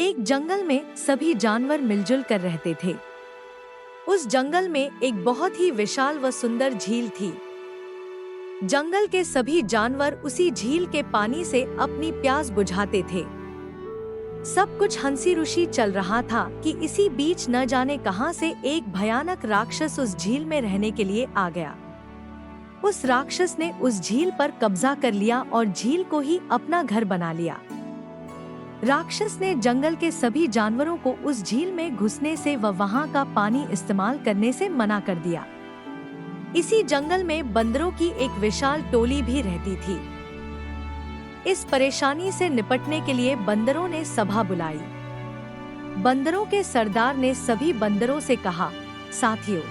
एक जंगल में सभी जानवर मिलजुल कर रहते थे। उस जंगल में एक बहुत ही विशाल व सुंदर झील थी। जंगल के सभी जानवर उसी झील के पानी से अपनी प्यास बुझाते थे। सब कुछ हंसी रुसी चल रहा था कि इसी बीच न जाने कहां से एक भयानक राक्षस उस झील में रहने के लिए आ गया। उस राक्षस ने उस झील पर कब्जा कर लिया और झील को ही अपना घर बना लिया। राक्षस ने जंगल के सभी जानवरों को उस झील में घुसने से व वहां का पानी इस्तेमाल करने से मना कर दिया। इसी जंगल में बंदरों की एक विशाल टोली भी रहती थी। इस परेशानी से निपटने के लिए बंदरों ने सभा बुलाई। बंदरों के सरदार ने सभी बंदरों से कहा, साथियों,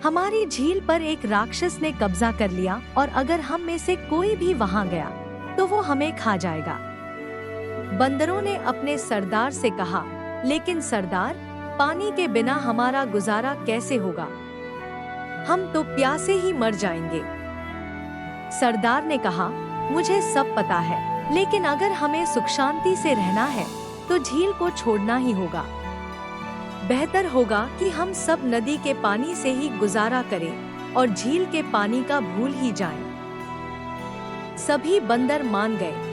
हमारी झील पर एक राक्षस ने कब्जा कर लिया और अगर हम में से कोई भी वहां गया तो वो हमें खा जाएगा। बंदरों ने अपने सरदार से कहा, लेकिन सरदार, पानी के बिना हमारा गुजारा कैसे होगा? हम तो प्यासे ही मर जाएंगे। सरदार ने कहा, मुझे सब पता है, लेकिन अगर हमें सुख शांति से रहना है तो झील को छोड़ना ही होगा। बेहतर होगा कि हम सब नदी के पानी से ही गुजारा करें और झील के पानी का भूल ही जाएं। सभी बंदर मान गए।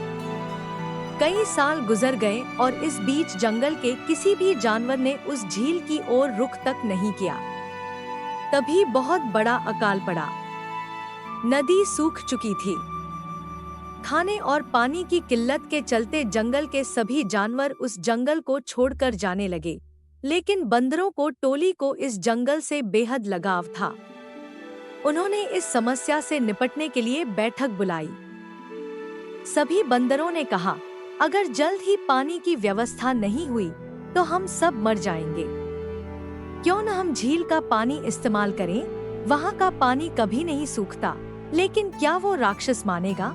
कई साल गुजर गए और इस बीच जंगल के किसी भी जानवर ने उस झील की ओर रुख तक नहीं किया। तभी बहुत बड़ा अकाल पड़ा। नदी सूख चुकी थी। खाने और पानी की किल्लत के चलते जंगल के सभी जानवर उस जंगल को छोड़कर जाने लगे, लेकिन बंदरों को टोली को इस जंगल से बेहद लगाव था। उन्होंने इस समस्या से निपटने के लिए बैठक बुलाई। सभी बंदरों ने कहा, अगर जल्द ही पानी की व्यवस्था नहीं हुई तो हम सब मर जाएंगे। क्यों न हम झील का पानी इस्तेमाल करें? वहाँ का पानी कभी नहीं सूखता। लेकिन क्या वो राक्षस मानेगा?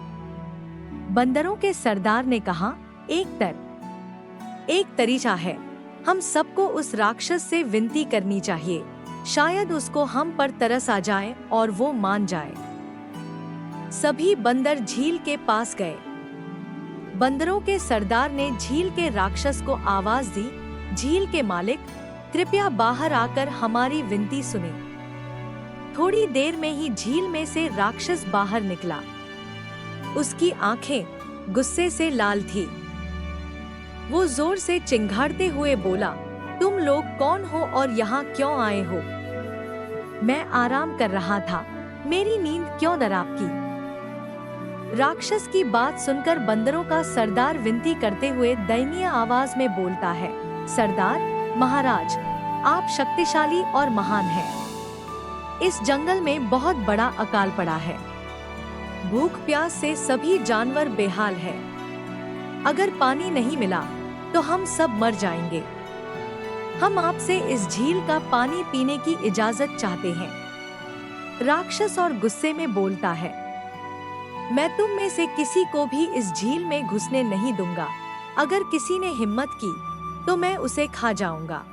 बंदरों के सरदार ने कहा, एक तरीका है। हम सबको उस राक्षस से विनती करनी चाहिए। शायद उसको हम पर तरस आ जाए और वो मान जाए। सभी बंदर झील के पास गए। बंदरों के सरदार ने झील के राक्षस को आवाज दी, झील के मालिक, कृपया बाहर आकर हमारी विनती सुने। थोड़ी देर में ही झील में से राक्षस बाहर निकला। उसकी आंखें गुस्से से लाल थी। वो जोर से चिंघाड़ते हुए बोला, तुम लोग कौन हो और यहाँ क्यों आए हो? मैं आराम कर रहा था, मेरी नींद क्यों डराव की? राक्षस की बात सुनकर बंदरों का सरदार विनती करते हुए दयनीय आवाज में बोलता है, सरदार महाराज, आप शक्तिशाली और महान हैं। इस जंगल में बहुत बड़ा अकाल पड़ा है। भूख प्यास से सभी जानवर बेहाल है। अगर पानी नहीं मिला तो हम सब मर जाएंगे। हम आपसे इस झील का पानी पीने की इजाजत चाहते हैं। राक्षस और गुस्से में बोलता है, मैं तुम में से किसी को भी इस झील में घुसने नहीं दूंगा। अगर किसी ने हिम्मत की तो मैं उसे खा जाऊंगा।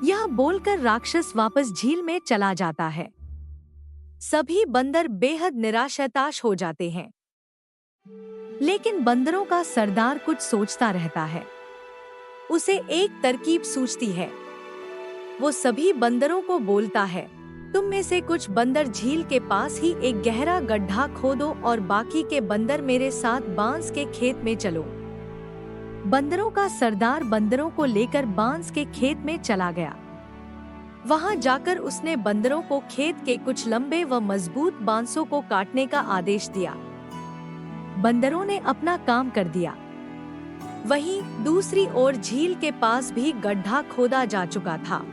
यह बोलकर राक्षस वापस झील में चला जाता है। सभी बंदर बेहद निराशाताश हो जाते हैं। लेकिन बंदरों का सरदार कुछ सोचता रहता है। उसे एक तरकीब सूझती है। वो सभी बंदरों को बोलता है, तुम में से कुछ बंदर झील के पास ही एक गहरा गड्ढा खोदो और बाकी के बंदर मेरे साथ बांस के खेत में चलो। बंदरों का सरदार बंदरों को लेकर बांस के खेत में चला गया। वहां जाकर उसने बंदरों को खेत के कुछ लंबे व मजबूत बांसों को काटने का आदेश दिया। बंदरों ने अपना काम कर दिया। वहीं दूसरी ओर झील के पास भी गड्ढा खोदा जा चुका था।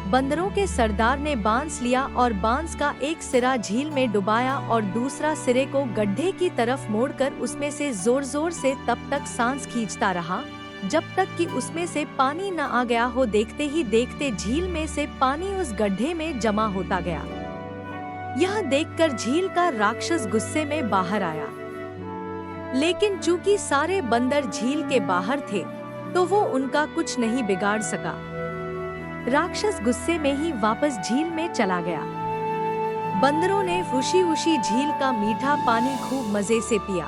बंदरों के सरदार ने बांस लिया और बांस का एक सिरा झील में डुबाया और दूसरा सिरे को गड्ढे की तरफ मोड़कर उसमें से जोर जोर से तब तक सांस खींचता रहा जब तक कि उसमें से पानी न आ गया हो। देखते ही देखते झील में से पानी उस गड्ढे में जमा होता गया। यह देखकर झील का राक्षस गुस्से में बाहर आया, लेकिन चूंकि सारे बंदर झील के बाहर थे तो वो उनका कुछ नहीं बिगाड़ सका। राक्षस गुस्से में ही वापस झील में चला गया। बंदरों ने खुशी खुशी झील का मीठा पानी खूब मजे से पिया।